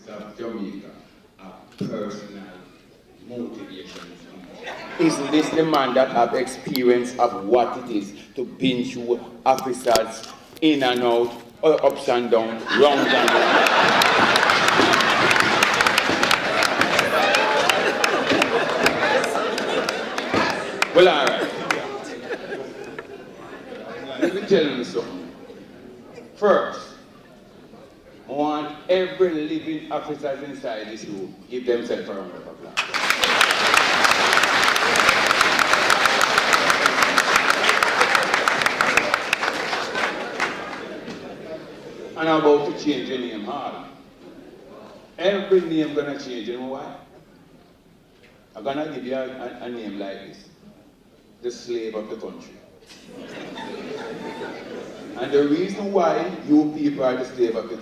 of Jamaica a personal motivation speech. Isn't this the man that have experience of what it is to been through officers in and out, ups and downs, round and round? Well, all right. Let me tell you something. First, I want every living officer inside this room give themselves a round of applause. And I'm about to change the name hard. Every name gonna change, you know why? I'm gonna give you a name like this. The slave of the country. And the reason why you people are the slave of the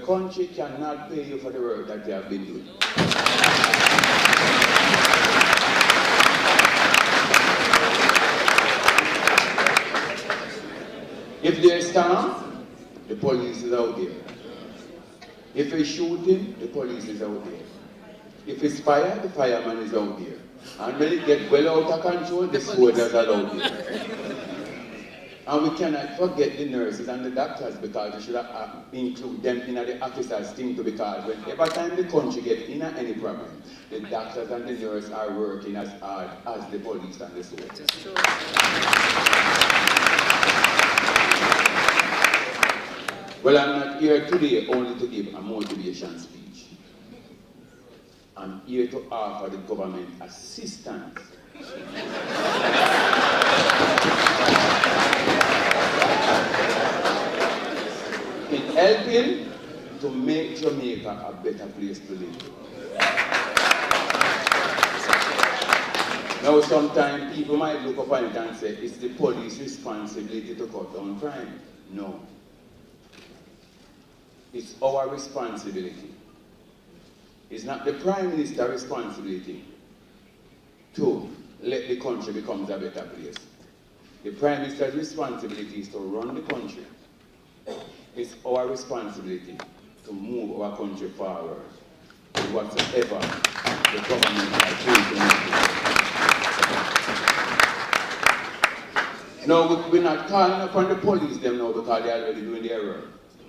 country cannot pay you for the work that you have been doing. If there's storm, the police is out there. If it's shooting, the police is out there. If it's fire, the fireman is out there. And when it gets well out of control, the soldiers are out there. And we cannot forget the nurses and the doctors because we should include them in the officers' team too, because whenever time the country gets in any problem, the doctors and the nurses are working as hard as the police and the soldiers. Well, I'm not here today only to give a motivation speech. I'm here to offer the government assistance. In helping to make Jamaica a better place to live. Now sometimes people might look upon it and say, it's the police responsibility to cut down crime. No. It's our responsibility. It's not the Prime Minister's responsibility to let the country become a better place. The Prime Minister's responsibility is to run the country. It's our responsibility to move our country forward to whatsoever the government has chosen. No, we're not calling upon the police them now because they're already doing their work.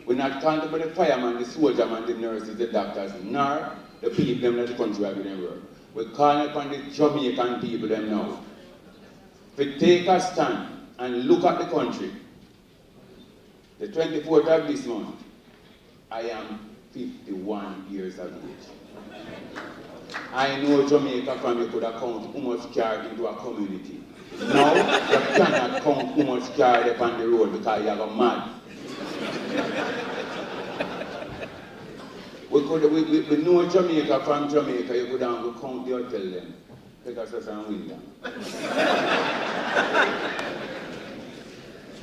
We're not calling upon the fireman, the soldierman, the nurses, the doctors, nor the people them that the country are doing their work. We're calling upon the Jamaican people them now. We take a stand and look at the country. The 24th of this month, I am 51 years of age. I know Jamaica from you could have count how much car into a community. Now, you cannot count how much car up on the road because you have a mad. We know Jamaica from Jamaica, you could have to count the hotel them. Take us and win them.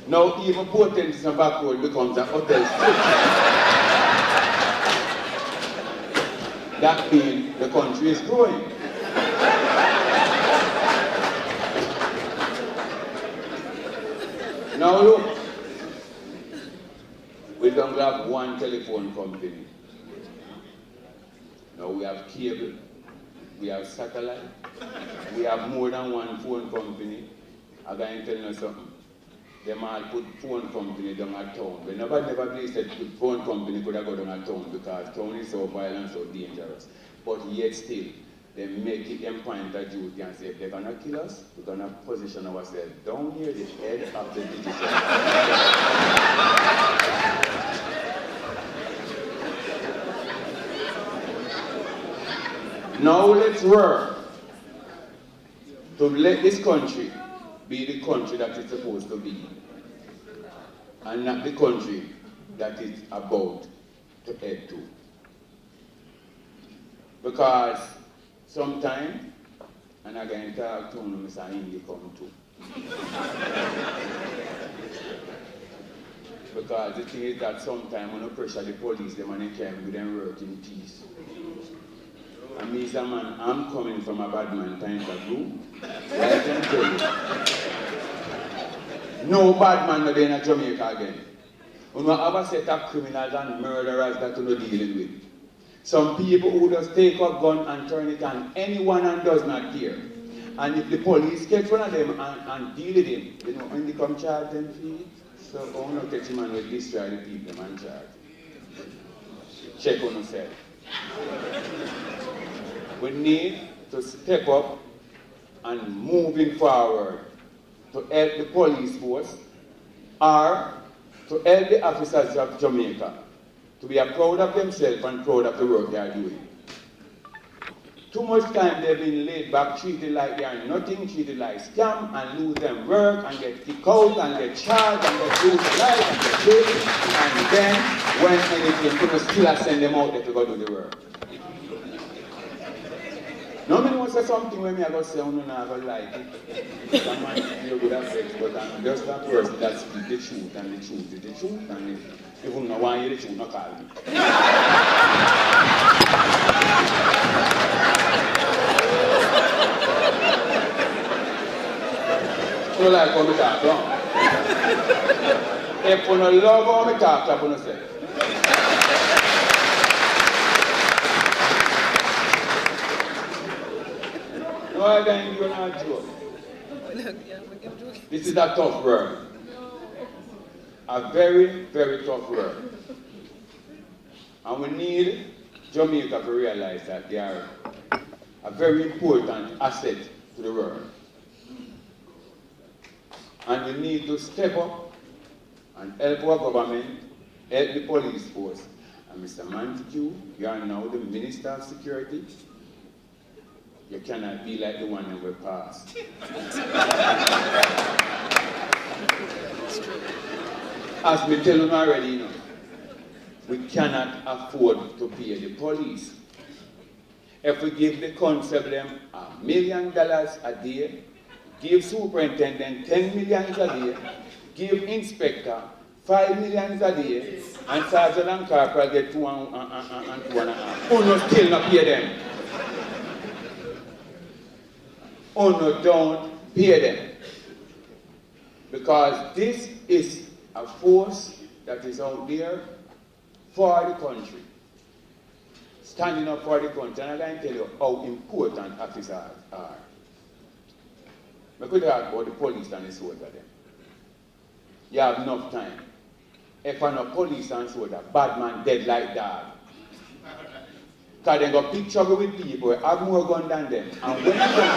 Now even Potentis and Backroad becomes a hotel strip. That means the country is growing. Now look, we don't have one telephone company. Now we have cable, we have satellite, we have more than one phone company. I'm going to tell you something. They might put phone company down at town. But nobody never believed that the phone company could have gone down at town because town is so violent, so dangerous. But yet still, they make it them point of duty and say, if they're going to kill us, we're going to position ourselves down here, the head of the digital. Now let's work to let this country be the country that it's supposed to be, and not the country that it's about to head to. Because sometimes, and I'm going to talk to Mr. Indy come too. Because the thing is that sometimes when you pressure the police, them and they can't do them work in peace. And me, man, I'm coming from a bad man point of view. I can tell you. No bad man will be in Jamaica again. We have a set of criminals and murderers that we're dealing with. Some people who just take a gun and turn it on anyone and does not care. And if the police catch one of them and deal with him, you know, when they come charge them for it, so I want to catch him and will destroy the people and charge. Check on yourself. We need to step up and moving forward to help the police force or to help the officers of Jamaica to be proud of themselves and proud of the work they are doing. Too much time they've been laid back, treated like they are nothing, treated like scam, and lose them work, and get kicked out, and get charged, and get lose their life, and get killed, and then, when anything, people still send them out there to go do the work. No, me want to say something when me I go say, oh, no, I go like it. Some man feel good at sex, but I'm just a person that speaks the truth, and the truth is the truth, and if you don't want to hear the truth, no call me. You don't like how me talk, no? If you don't love how me talk, you don't say. No, I can't give you a joke. This is a tough word. A very, very tough word. And we need Jamaica to realize that they are a very important asset to the world. And we need to step up and help our government, help the police force. And Mr. Montague, you are now the Minister of Security. You cannot be like the one that will pass. As we tell them already, you know, we cannot afford to pay the police. If we give the Constabulary $1 million a day, give superintendent $10 million a day, give inspector $5 million a day, and sergeant and corporal get 2 and 2.5. Uno still not pay them. Uno don't pay them. Because this is a force that is out there for the country. Standing up for the country. And I can tell you how important officers are. I could talk about the police and the soldier then. You have enough time. If I'm not police and soldier, bad man dead like dog. Because they go pick trouble with people, have more gun than them. And when it comes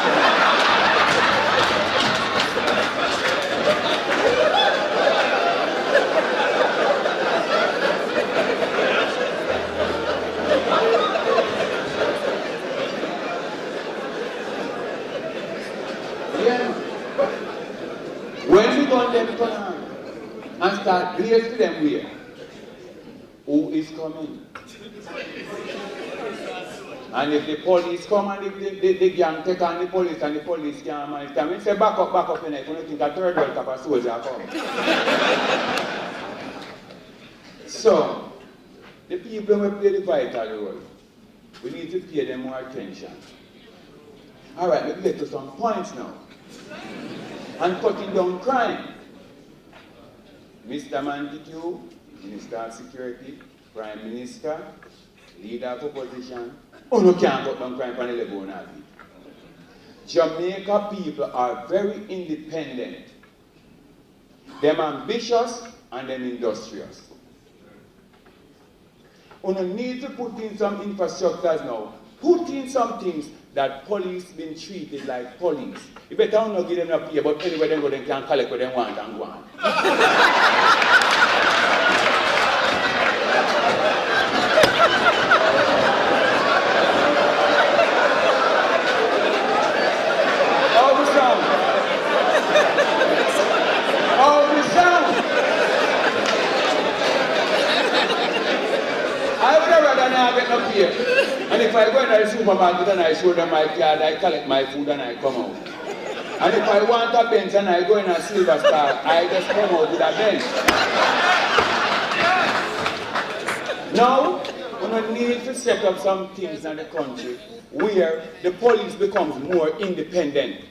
when we go on them turn and start blaze to them where? Who is coming? And if the police come and the gang take on the police and the police can't manage them, we say back up, and if you don't think a third world cup of soldier come. So, the people who play the vital role, we need to pay them more attention. Alright, let's get to some points now. And cutting down crime. Mr. Montague, Minister of Security, Prime Minister, Leader of Opposition, no can't cut down crime from the level of it. Jamaica people are very independent. They're ambitious and they're industrious. We need to put in some infrastructures now. Put in some things that police been treated like police. You better not give them a pay, but anyway they go, they can collect what they want and go on. All the sound. All the sound. I would rather not get no pay. And if I go in the supermarket and I show them my card, I collect my food and I come out. And if I want a Benz and I go in a Silver Star, I just come out with a Benz. Now, we need to set up some things in the country where the police becomes more independent.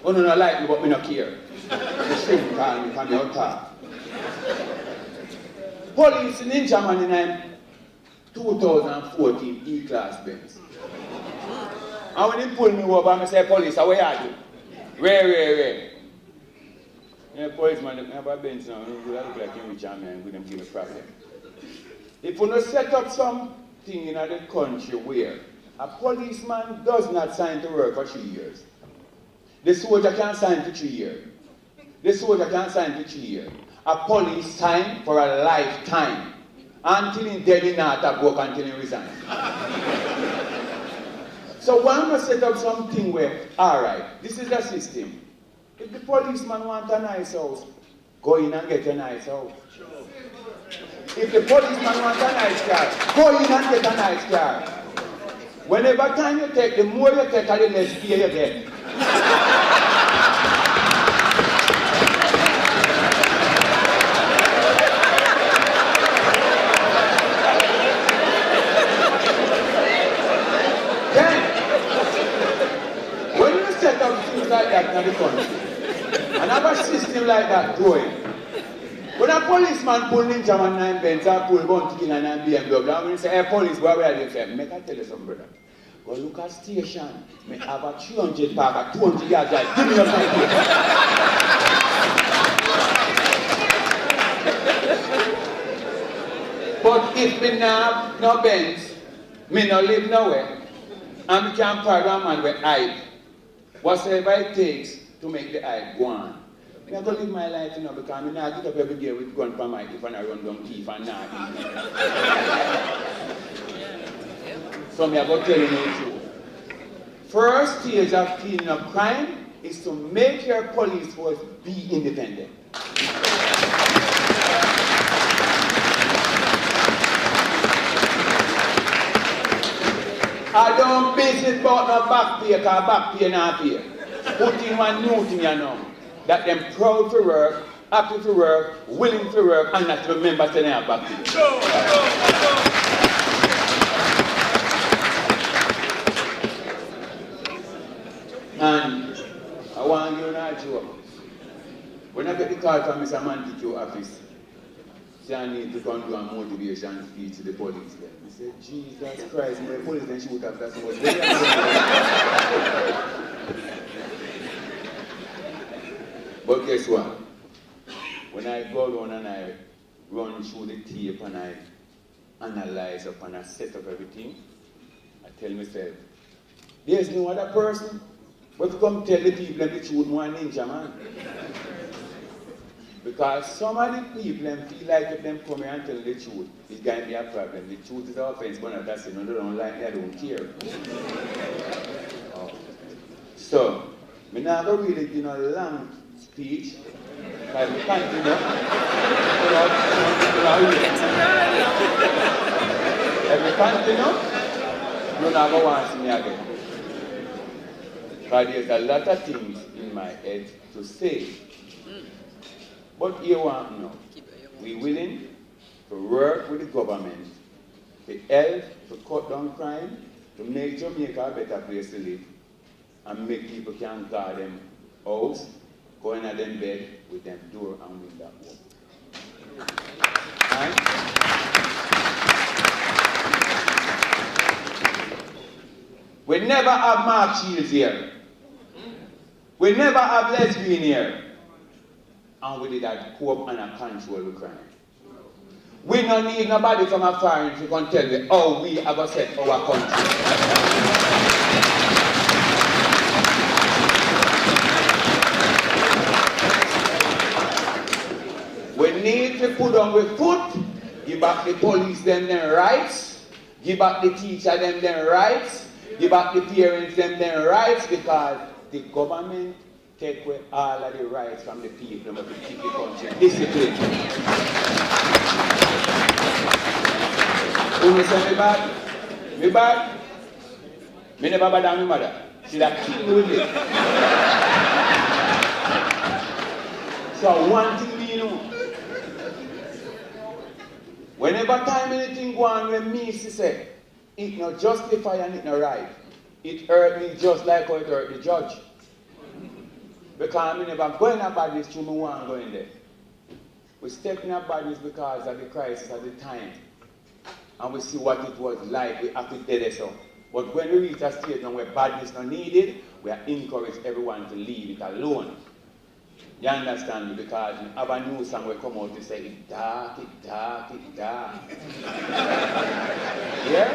We don't like me, but we don't care. The shame can come out. Police in Germany 2014 E-Class Benz. And when he pulled me over, I say, police, how are you? Where? Yeah, policeman, I have a Benz now, I look like him rich and man, with them give me problem. If you don't set up something in the country where a policeman does not sign to work for 3 years, the soldier can sign for 3 years. The soldier can sign for 3 years. A police sign for a lifetime. Until he's dead, he not to work until he resigns. So why not set up something where, alright, this is the system. If the policeman wants a nice house, go in and get a nice house. If the policeman wants a nice car, go in and get a nice car. Whenever time you take, the more you take, the less fear you get. Like that in the country. And have a system like that going. When a policeman pull Ninja Man 9 Benz or pull Bounty and 9 BMW, I'm going to say, hey police, where are you from? Make I tell you something, brother. Go look at station. Me have a 300 park, a 200 yard drive. Give me your time. But if me have no Benz, me no live nowhere, and me can't park a man with hype. Whatever it takes to make the hype go on. I'm going to live my life, you know, because I'm not get up every day with gun for my if and I run down thief and not eat. So I'm going to tell you the truth. First stage of cleaning up crime is to make your police force be independent. I don't business about no back pay, because back pay not pay. Put in one new thing, you know. That them proud to work, happy to work, willing to work, and not to remember saying they have back pay. And I want you to know a joke. When I get the call from Mr. Mantico office, I need to come do a motivation speech to the police. He said, Jesus Christ, my police then shoot after so much. But guess what? When I go down and I run through the tape and I analyze up and I set up everything, I tell myself, there's no other person but to come tell the people the truth more Ninja Man. Because some of the people feel like if them come here and tell the truth, it's going to be a problem. The truth is an offense, but that's it. No, they don't like me, I don't care. So, I'm not going to really give a long speech. Because we can't do that. If we continue, you're not going to want to see me again. Because there's a lot of things in my head to say. But you want to know, we're willing to work with the government to help to cut down crime, to make Jamaica a better place to live, and make people can guard them house, go in at them bed with them door and window open. We never have Mark Shields here. We never have lesbian here. And we did that cope and control the crime. We don't need nobody from a foreign to come tell me how we have a set our country. We need to put on the foot, give back the police them their rights, give back the teacher them their rights, give back the parents them their rights, because the government take away all of the rights from the people to keep the country discipline. Who say me bad? Me bad? Me never bad than my mother. She that keep me with it. So one thing we know. Whenever time anything go on with me, she say, it not justify and it not right. It hurt me just like how it hurt the judge. Because I never going to badness through me want going there. We step in a badness because of the crisis at the time. and we see what it was like, we have to tell us so. But when we reach a stage now where badness is not needed, we are encouraged everyone to leave it alone. You understand me? Because we have a new song will come out to say, it's dark, it's dark, it's dark. Yeah?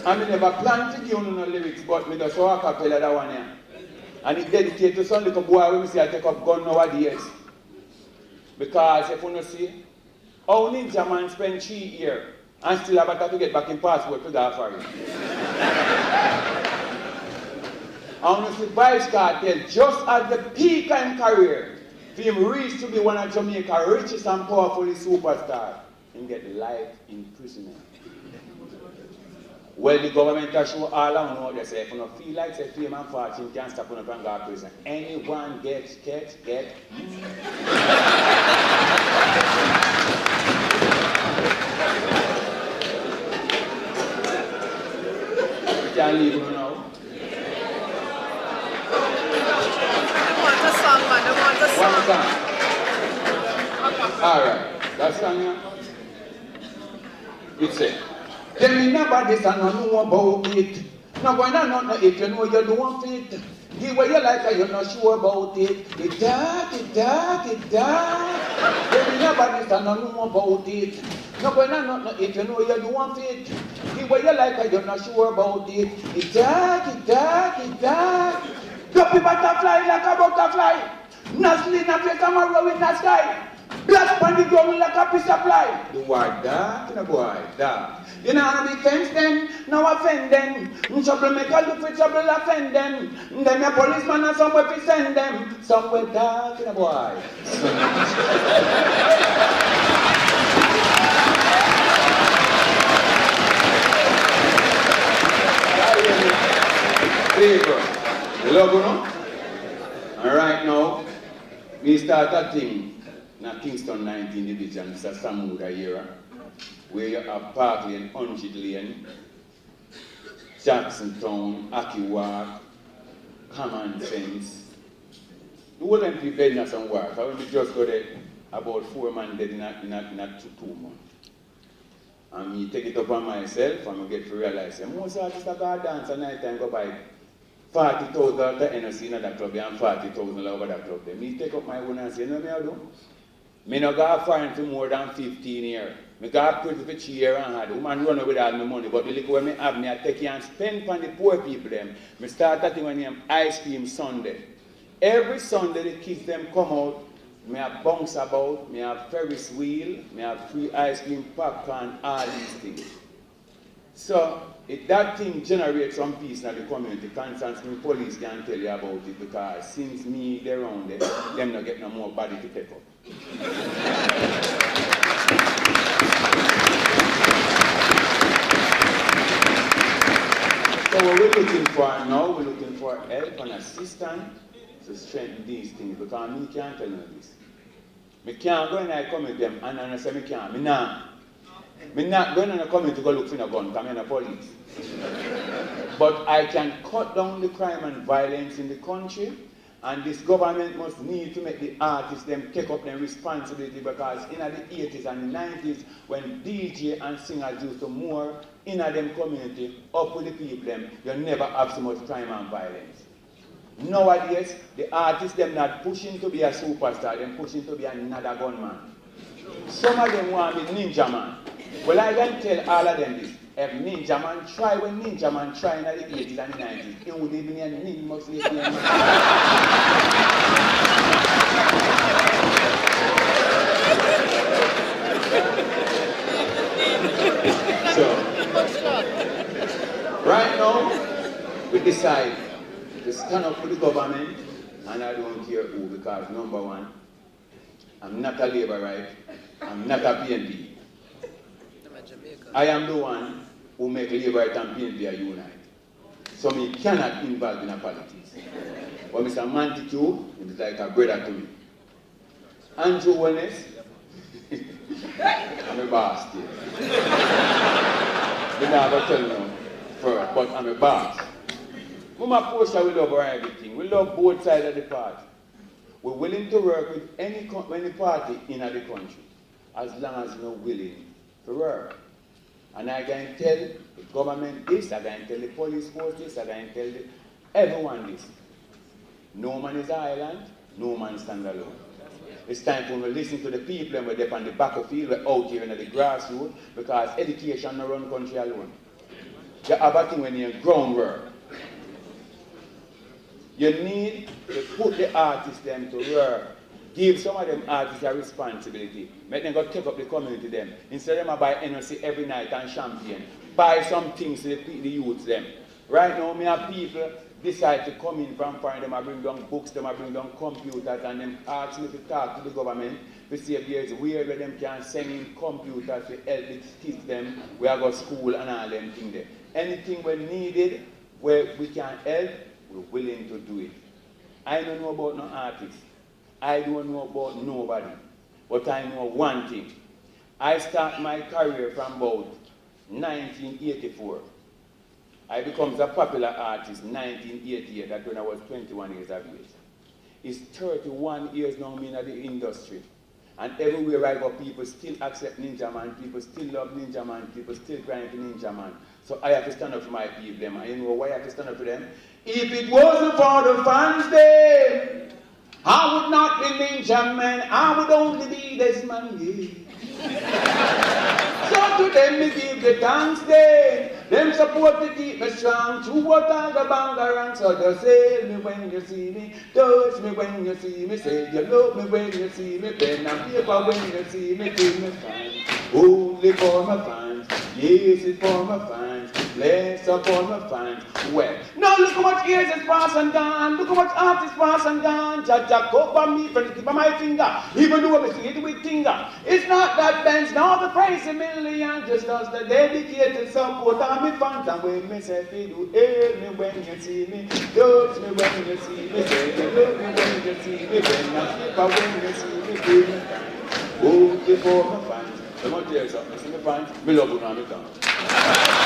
I mean, never planned to give you no lyrics, but me just saw a cappella that one here. And it's dedicated to some little boy when we say I take up gun nowadays. Because if you don't see, how Ninja Man spend 3 years and still have to get back in passport to go for it. And you see Vybz Kartel just at the peak of his career, for him reach to be one of Jamaica's richest and powerful superstars, and get life imprisonment. Well, the government has shown all around they say, if you don't feel like say fame and fortune can't stop on a and go to prison. Anyone get. You can't leave him now. They want a song, man. They want a song. One song. Alright, that song here. It says, tell me nobody and no know about it. No boy no know if you know you don't fit. Give what you like and you're not sure about it. It's dark, it's dark, it's dark. Tell me nobody and no know about it. No boy no know if you know you don't fit. Give what you like and you're not sure about it. It's dark, it's dark, it's dark. Dumpy butterfly like a butterfly. Nestling a place and roll in the sky. Black on the ground like a piece of fly. The word dark, the boy, dark. You know how to be fenced them, now offend them. Trouble make a look for trouble, offend them. Them a policeman and somewhere to send them. Somewhere dark, the boy. You love you know? And right now, we start a thing in Kingston 19 division, it's a Samuda era, where you have Park Lane, 100 Lane, Jackson Town, Aki Walk, Common Sense. The whole them people dead in some work. I only just got there about 4 men dead in 2 months. And me take it upon myself and I get to realize most artists that go dance at night time go by 40,000 at the NOC in that club and 40,000 over that club. Me take up my own and say, you know me I do? Me no go foreign for more than 15 years. Me go pretty for 3 years and hard. Woman run with all my money, but the little when me have me I take it and spend on the poor people them. Me start that thing when name Ice Cream Sunday. Every Sunday the kids them come out. Me have bounce about, me have Ferris wheel, me have free ice cream, popcorn, all these things. So, if that thing generates some peace in the community, constantly police can tell you about it because since me they're around there, them not get no more body to take up. So what we're looking for now, we're looking for help and assistance to strengthen these things because me can't tell you this. Me can't go in and come with them and I say me can't. Me not going to come in to go look for a gun because I'm a police. But I can cut down the crime and violence in the country and this government must need to make the artists them take up their responsibility because in the 80s and the 90s when DJ and singers used to more in them community up with the people them, you never have so much crime and violence. Nowadays, the artists them not pushing to be a superstar, them pushing to be another gunman. Some of them want to be Ninja Man. Well, I can tell all of them this. If Ninja Man try, when Ninja Man try in the 80s and the 90s, he would even be a Ninja mostly. So, right now, we decide to stand up for the government, and I don't care who, because number one, I'm not a labor right, I'm not a PNP. I am the one who make labor right and PNP a unite. So me cannot involve in a politics. But Mr. Montague is like a brother to me. Andrew Wellness, I'm a boss still. I never tell you first, but I'm a boss. Mama Portia, we love everything. We love both sides of the party. We're willing to work with any party in the country, as long as you're willing to work. And I can tell the government this, I can tell the police force this, I can tell everyone this. No man is an island, no man stand alone. It's time for me to listen to the people and we're there on the battlefield, we're out here in the grassroots, because education don't run country alone. You have a thing when you're groundwork. You need to put the artists them to work. Give some of them artists a responsibility. Make them go take up the community them. Instead of them buy NLC every night and champagne. Buy some things to the youths them. Right now, me have people decide to come in from foreign, them I bring down books, them I bring down computers, and them ask me to talk to the government to see if there's a way where them can send in computers to help the kids them, where I go to school and all them things there. Anything when needed, where we can help, we're willing to do it. I don't know about no artists. I don't know about nobody. But I know one thing. I start my career from about 1984. I became a popular artist in 1988, that's when I was 21 years of age. It's 31 years now in the industry. And everywhere I go, people still accept Ninja Man, people still love Ninja Man, people still crying for Ninja Man. So I have to stand up for my people, and you know why I have to stand up for them? If it wasn't for the fans then, I would not be Ninja Man, I would only be this man, yeah. So to them me give the thanks then. Them support to keep me strong. True what all the bangarang. So just say me when you see me. Touch me when you see me. Say you love me when you see me. Pen and paper when you see me. Give me fans. Only for my fans. Yes, it's for my fans. Bless upon my fans. Well, now look how much years is past and gone. Look how much art is past and gone. Jaja cover me from the tip of my finger. Even though I see it with finger. It's not that Benz, now the price a million. Just us the dedicated support of me fans. And when me say you do hail me when you see me. Touch me when you see me. Say you love me when you see me. When I keep when you see me. Give me thanks. Oh, before my fans. I'm not there, so. I see my fans. Me love you now, me thanks.